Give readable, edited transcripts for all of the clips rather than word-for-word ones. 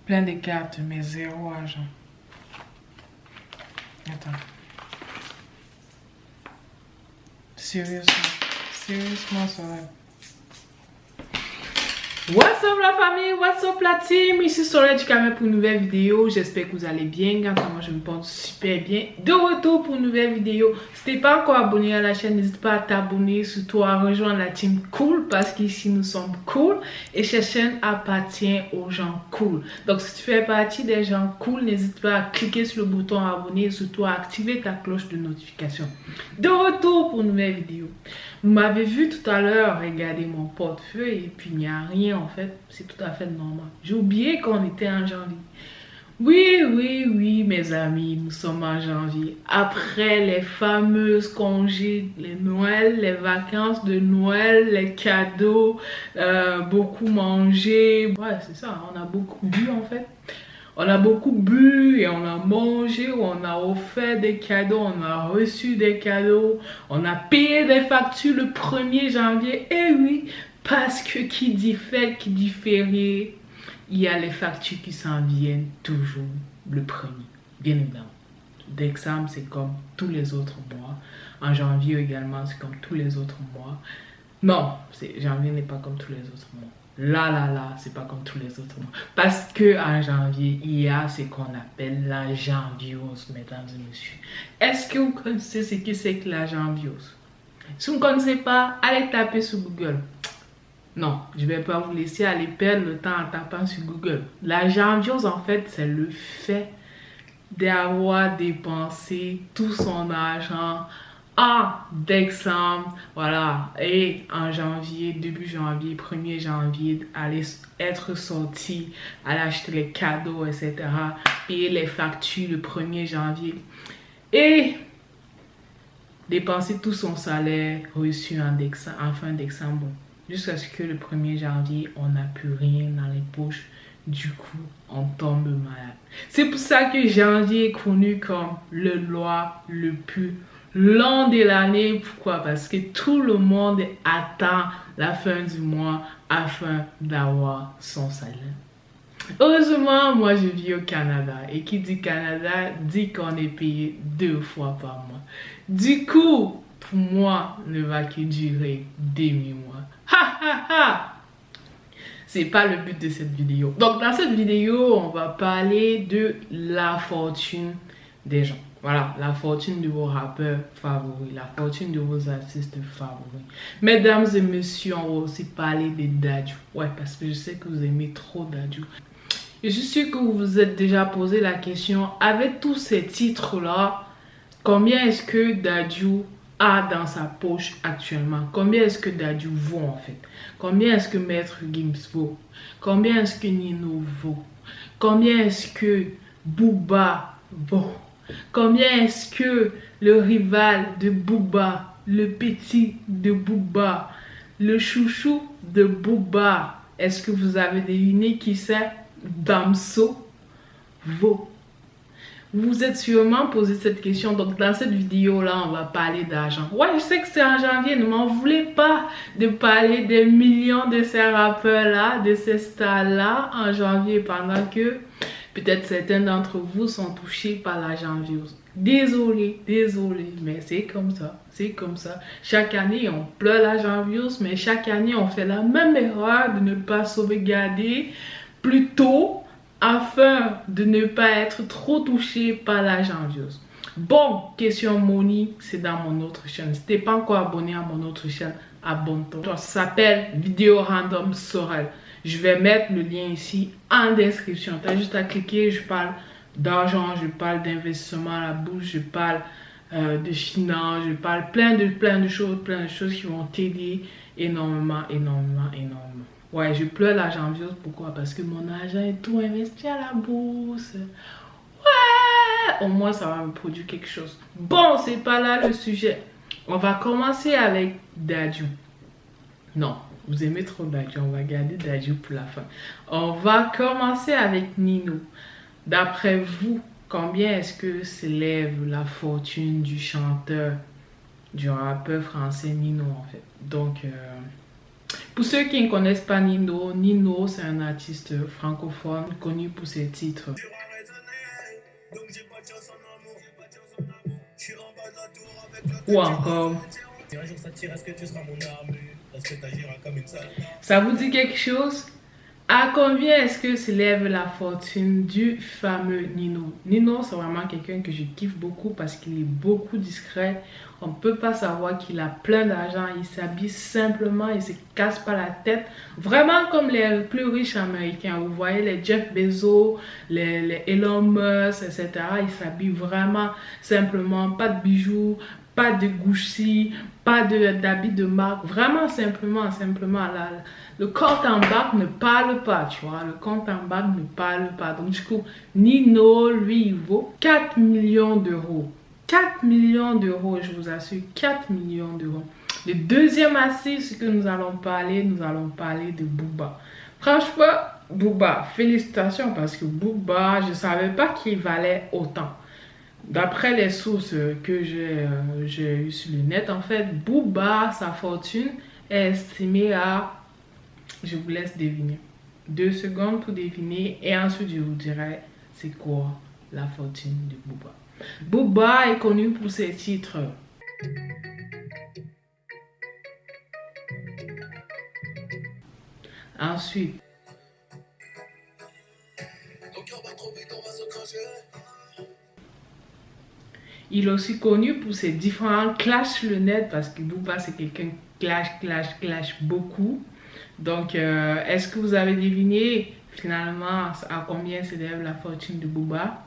plein de cartes, mais zéro argent. Attends. Sérieusement, ça va. What's up la famille, what's up la team, ici Sorel du Cameroun pour une nouvelle vidéo. J'espère que vous allez bien, quand moi je me porte super bien. De retour pour une nouvelle vidéo. Si t'es pas encore abonné à la chaîne, n'hésite pas à t'abonner, surtout à rejoindre la team cool, parce qu'ici nous sommes cool et cette chaîne appartient aux gens cool. Donc si tu fais partie des gens cool, n'hésite pas à cliquer sur le bouton abonner et surtout à activer ta cloche de notification. De retour pour une nouvelle vidéo. Vous m'avez vu tout à l'heure regarder mon portefeuille et puis il n'y a rien en fait, c'est tout à fait normal. J'ai oublié qu'on était en janvier. Oui mes amis, nous sommes en janvier. Après les fameuses congés, les Noël, les vacances de Noël, les cadeaux, beaucoup mangé. Ouais c'est ça, on a beaucoup bu en fait. On a beaucoup bu et on a mangé, on a offert des cadeaux, on a reçu des cadeaux, on a payé des factures le 1er janvier. Et oui, parce que qui dit fête, qui dit férié, il y a les factures qui s'en viennent toujours le 1er, bien évidemment. Décembre, c'est comme tous les autres mois. En janvier également, c'est comme tous les autres mois. Non, janvier n'est pas comme tous les autres mois. Là, c'est pas comme tous les autres mois. Parce que en janvier, il y a ce qu'on appelle la janviose, mesdames et messieurs. Est-ce que vous connaissez ce que c'est que la janviose? Si vous ne connaissez pas, allez taper sur Google. Non, je ne vais pas vous laisser aller perdre le temps en tapant sur Google. La janviose, en fait, c'est le fait d'avoir dépensé tout son argent en décembre, voilà, et en janvier, début janvier, 1er janvier, aller être sorti, aller acheter les cadeaux, etc., payer les factures le 1er janvier, et dépenser tout son salaire reçu en fin décembre, jusqu'à ce que le 1er janvier, on n'a plus rien dans les poches. Du coup, on tombe malade. C'est pour ça que janvier est connu comme le mois le plus long de l'année. Pourquoi? Parce que tout le monde attend la fin du mois afin d'avoir son salaire. Heureusement, moi je vis au Canada. Et qui dit Canada dit qu'on est payé 2 fois par mois. Du coup, pour moi, ne va que durer demi-mois. Ha! C'est pas le but de cette vidéo. Donc dans cette vidéo, on va parler de la fortune des gens. Voilà, la fortune de vos rappeurs favoris, la fortune de vos artistes favoris. Mesdames et messieurs, on va aussi parler des Dadju. Ouais, parce que je sais que vous aimez trop Dadju. Je suis sûre que vous vous êtes déjà posé la question, avec tous ces titres-là, combien est-ce que Dadju a dans sa poche actuellement? Combien est-ce que Dadju vaut en fait? Combien est-ce que Maître Gims vaut? Combien est-ce que Nino vaut? Combien est-ce que Booba vaut? Combien est-ce que le rival de Booba, le petit de Booba, le chouchou de Booba, est-ce que vous avez deviné qui c'est? Damso vaut? Vous vous êtes sûrement posé cette question. Donc dans cette vidéo là on va parler d'argent. Ouais, je sais que c'est en janvier, ne m'en voulez pas de parler des millions de ces rappeurs là, de ces stars là en janvier, pendant que peut-être certains d'entre vous sont touchés par la janviose. Désolé, mais c'est comme ça, c'est comme ça. Chaque année on pleure la janviose, mais chaque année on fait la même erreur de ne pas sauvegarder plus tôt, afin de ne pas être trop touché par la janviose. Bon, question money, c'est dans mon autre chaîne. Si t'es pas encore abonné à mon autre chaîne, abonne-toi. Ça s'appelle Vidéo Random Sorel. Je vais mettre le lien ici en description. Tu as juste à cliquer, je parle d'argent, je parle d'investissement à la bourse, je parle de finance, je parle plein de choses qui vont t'aider énormément. Ouais, je pleure la janviose. Pourquoi? Parce que mon argent est tout investi à la bourse. Ouais, au moins ça va me produire quelque chose. Bon, c'est pas là le sujet. On va commencer avec Dadju. Non, vous aimez trop Dadju. On va garder Dadju pour la fin. On va commencer avec Nino. D'après vous, combien est-ce que s'élève la fortune du chanteur, du rappeur français Nino en fait? Donc, Pour ceux qui ne connaissent pas Nino, Nino c'est un artiste francophone connu pour ses titres. Ou encore, ça vous dit quelque chose? À combien est-ce que s'élève la fortune du fameux Nino? Nino, c'est vraiment quelqu'un que je kiffe beaucoup parce qu'il est beaucoup discret. On ne peut pas savoir qu'il a plein d'argent. Il s'habille simplement, il ne se casse pas la tête. Vraiment comme les plus riches américains. Vous voyez les Jeff Bezos, les Elon Musk, etc. Ils s'habillent vraiment simplement. Pas de bijoux, pas de Gucci, pas d'habits de marque. Vraiment simplement. Le compte en banque ne parle pas, tu vois. Le compte en banque ne parle pas. Donc, du coup, Nino, lui, il vaut 4 millions d'euros. 4 millions d'euros, je vous assure, 4 millions d'euros. Le deuxième artiste que nous allons parler de Booba. Franchement, Booba, félicitations parce que Booba, je ne savais pas qu'il valait autant. D'après les sources que j'ai eues sur le net, en fait, Booba, sa fortune est estimée à... Je vous laisse deviner. 2 secondes pour deviner et ensuite je vous dirai c'est quoi la fortune de Booba. Booba est connu pour ses titres. Ensuite, il est aussi connu pour ses différents clashs sur le net parce que Booba c'est quelqu'un qui clash beaucoup. Donc, est-ce que vous avez deviné finalement à combien s'élève la fortune de Booba?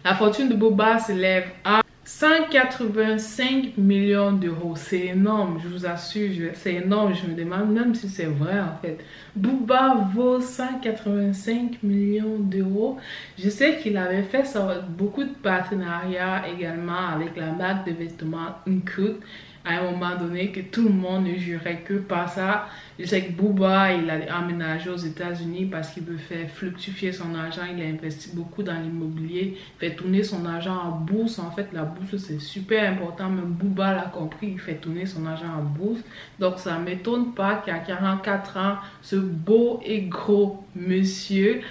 La fortune de Booba s'élève à 185 millions d'euros. C'est énorme, je vous assure, c'est énorme. Je me demande même si c'est vrai en fait. Booba vaut 185 millions d'euros. Je sais qu'il avait fait beaucoup de partenariats également avec la marque de vêtements Uncut. À un moment donné, que tout le monde ne jurait que par ça. Je sais que Booba, il a emménagé aux États-Unis parce qu'il veut faire fructifier son argent. Il a investi beaucoup dans l'immobilier, fait tourner son argent en bourse. En fait, la bourse, c'est super important. Même Booba l'a compris, il fait tourner son argent en bourse. Donc, ça ne m'étonne pas qu'à 44 ans, ce beau et gros monsieur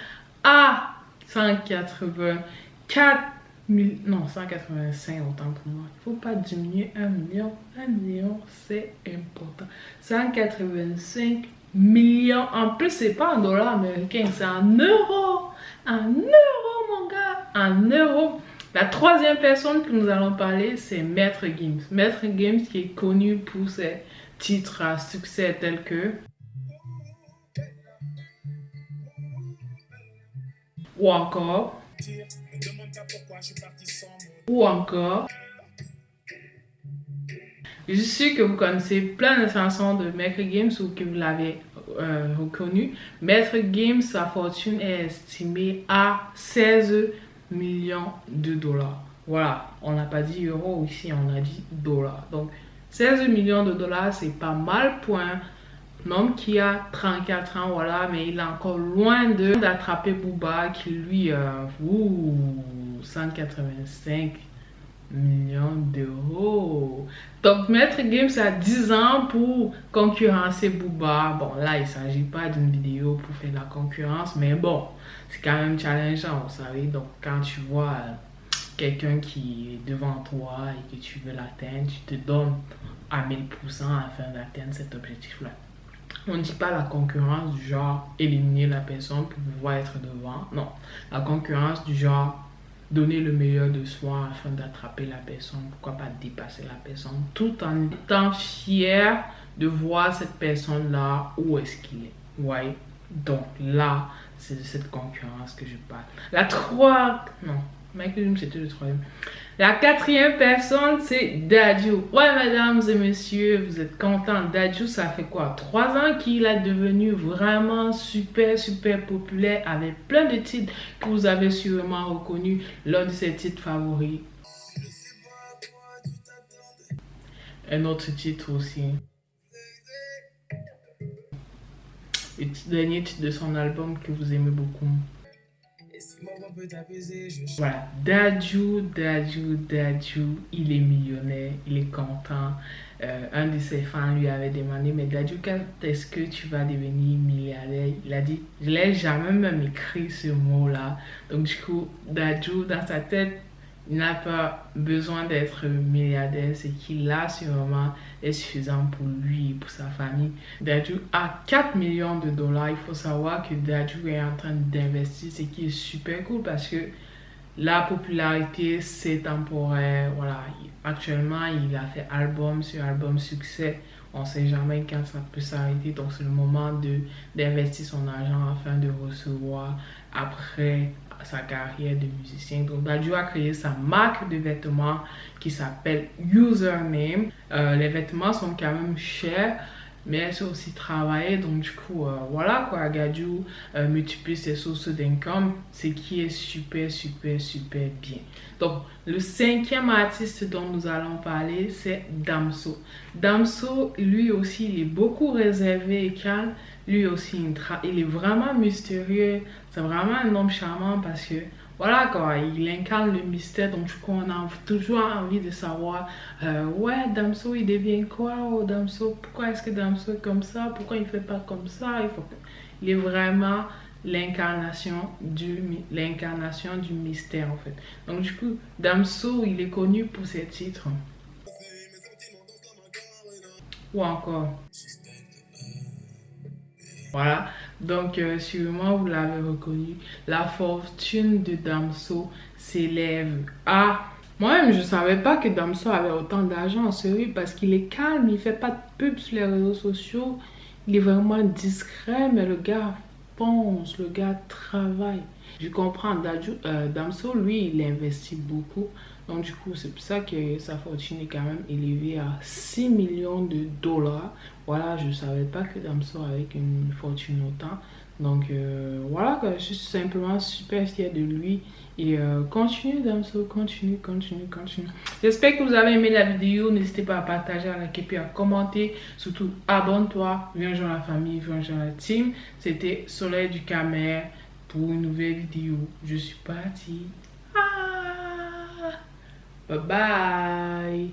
a 184 non, 185, autant pour moi. Il ne faut pas diminuer 1 million. 1 million, c'est important. 185 millions. En plus, c'est pas en dollars américains, c'est en euros. En euros, mon gars. En euros. La troisième personne que nous allons parler, c'est Maître Gims. Maître Gims qui est connu pour ses titres à succès tels que... Ou encore... Je suis sûre que vous connaissez plein de chansons de Maître Gims ou que vous l'avez reconnu. Maître Gims, sa fortune est estimée à 16 millions de dollars. Voilà, on n'a pas dit euros ici, on a dit dollars. Donc 16 millions de dollars, c'est pas mal pour un homme qui a 34 ans, voilà, mais il est encore loin d'attraper Booba qui lui, 185 millions d'euros. Donc Maître Gims a 10 ans pour concurrencer Booba. Bon, là, il ne s'agit pas d'une vidéo pour faire la concurrence, mais bon, c'est quand même challengeant, vous savez. Donc quand tu vois quelqu'un qui est devant toi et que tu veux l'atteindre, tu te donnes à 1000% afin d'atteindre cet objectif-là. On ne dit pas la concurrence du genre éliminer la personne pour pouvoir être devant. Non, la concurrence du genre donner le meilleur de soi afin d'attraper la personne. Pourquoi pas dépasser la personne tout en étant fier de voir cette personne-là où est-ce qu'il est. Ouais. Donc là, c'est de cette concurrence que je parle. Non, Michael c'était le troisième. La quatrième personne, c'est Dadju. Ouais, mesdames et messieurs, vous êtes contents. Dadju, ça fait quoi? 3 ans qu'il est devenu vraiment super populaire avec plein de titres que vous avez sûrement reconnus. L'un de ses titres favoris. Un autre titre aussi. Le dernier titre de son album que vous aimez beaucoup. Voilà, Dadju, il est millionnaire, il est content. Un de ses fans lui avait demandé, mais Dadju, quand est-ce que tu vas devenir milliardaire? Il a dit, je l'ai jamais même écrit ce mot-là. Donc du coup, Dadju, dans sa tête, il n'a pas besoin d'être milliardaire. Ce qu'il a sur le moment est suffisant pour lui et pour sa famille. Dadju a 4 millions de dollars. Il faut savoir que Dadju est en train d'investir, ce qui est super cool parce que la popularité, c'est temporaire. Voilà. Actuellement, il a fait album sur album succès. On ne sait jamais quand ça peut s'arrêter. Donc, c'est le moment d'investir son argent afin de recevoir après sa carrière de musicien. Donc, Dadju a créé sa marque de vêtements qui s'appelle Username. Les vêtements sont quand même chers, mais c'est aussi travailler. Donc du coup, voilà quoi, Dadju multiplie ses sources d'income, ce qui est super bien. Donc le cinquième artiste dont nous allons parler, c'est Damso. Damso, lui aussi, il est beaucoup réservé et calme. Lui aussi, il est vraiment mystérieux. C'est vraiment un homme charmant parce que voilà quoi, il incarne le mystère. Donc du coup, on a toujours envie de savoir, ouais, Damso, il devient quoi? Oh, Damso, pourquoi est-ce que Damso est comme ça? Pourquoi il fait pas comme ça? Il est vraiment l'incarnation du mystère en fait. Donc du coup, Damso, il est connu pour ses titres. Ou encore. Voilà, donc sûrement vous l'avez reconnu, la fortune de Damso s'élève à... Moi-même, je ne savais pas que Damso avait autant d'argent, en sérieux, parce qu'il est calme, il ne fait pas de pub sur les réseaux sociaux, il est vraiment discret, mais le gars pense, le gars travaille. Je comprends, Damso, lui, il investit beaucoup, donc du coup, c'est pour ça que sa fortune est quand même élevée à 6 millions de dollars. Voilà, je ne savais pas que Damso avait une fortune autant. Donc voilà, quoi, je suis simplement super fière de lui. Et continue Damso, continue. J'espère que vous avez aimé la vidéo. N'hésitez pas à partager, à liker, puis à commenter. Surtout, abonne-toi. Viens rejoindre la famille, viens rejoindre la team. C'était Soleil du Camer pour une nouvelle vidéo. Je suis partie. Ah, bye bye.